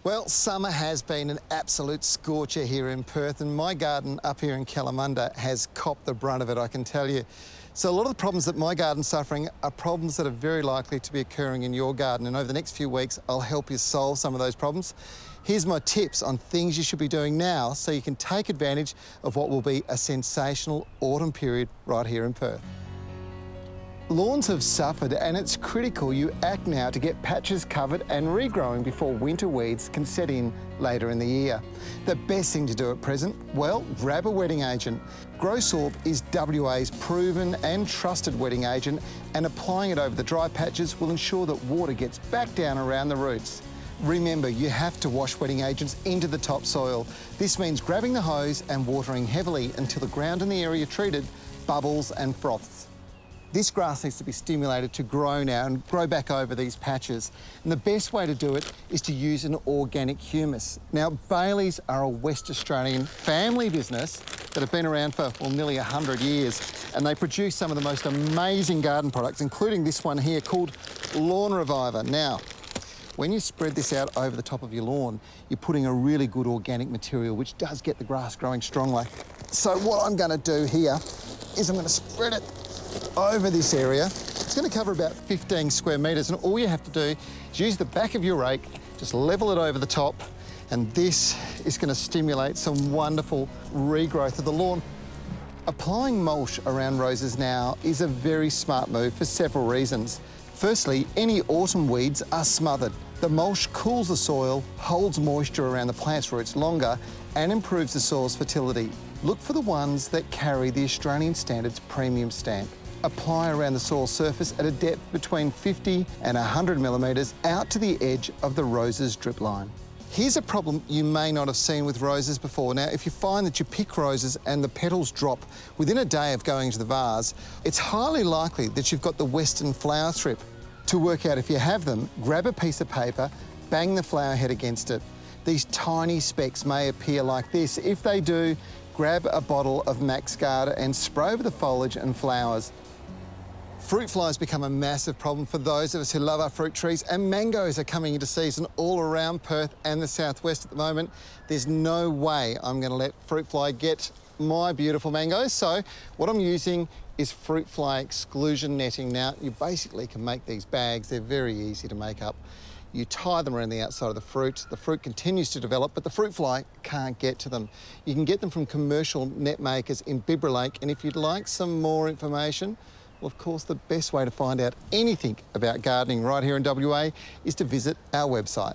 Well, summer has been an absolute scorcher here in Perth, and my garden up here in Kalamunda has copped the brunt of it, I can tell you. So a lot of the problems that my garden's suffering are problems that are very likely to be occurring in your garden, and over the next few weeks I'll help you solve some of those problems. Here's my tips on things you should be doing now so you can take advantage of what will be a sensational autumn period right here in Perth. Lawns have suffered, and it's critical you act now to get patches covered and regrowing before winter weeds can set in later in the year. The best thing to do at present? Well, grab a wetting agent. Growsorb is WA's proven and trusted wetting agent, and applying it over the dry patches will ensure that water gets back down around the roots. Remember, you have to wash wetting agents into the topsoil. This means grabbing the hose and watering heavily until the ground in the area treated bubbles and froths. This grass needs to be stimulated to grow now and grow back over these patches. And the best way to do it is to use an organic humus. Now, Baileys are a West Australian family business that have been around for, well, nearly 100 years. And they produce some of the most amazing garden products, including this one here called Lawn Reviver. Now, when you spread this out over the top of your lawn, you're putting a really good organic material, which does get the grass growing strongly. So what I'm going to do here is I'm going to spread it over this area. It's going to cover about 15 square metres, and all you have to do is use the back of your rake, just level it over the top, and this is going to stimulate some wonderful regrowth of the lawn. Applying mulch around roses now is a very smart move for several reasons. Firstly, any autumn weeds are smothered. The mulch cools the soil, holds moisture around the plant's roots longer, and improves the soil's fertility. Look for the ones that carry the Australian Standards premium stamp. Apply around the soil surface at a depth between 50 and 100 millimetres out to the edge of the rose's drip line. Here's a problem you may not have seen with roses before. Now, if you find that you pick roses and the petals drop within a day of going into the vase, it's highly likely that you've got the western flower thrip. To work out if you have them, grab a piece of paper, bang the flower head against it. These tiny specks may appear like this. If they do, grab a bottle of Max Guard and spray over the foliage and flowers. Fruit flies become a massive problem for those of us who love our fruit trees, and mangoes are coming into season all around Perth and the southwest at the moment. There's no way I'm going to let fruit fly get my beautiful mangoes, so what I'm using is fruit fly exclusion netting. Now, you basically can make these bags. They're very easy to make up. You tie them around the outside of the fruit continues to develop, but the fruit fly can't get to them. You can get them from commercial net makers in Bibra Lake, and if you'd like some more information, well, of course, the best way to find out anything about gardening right here in WA is to visit our website.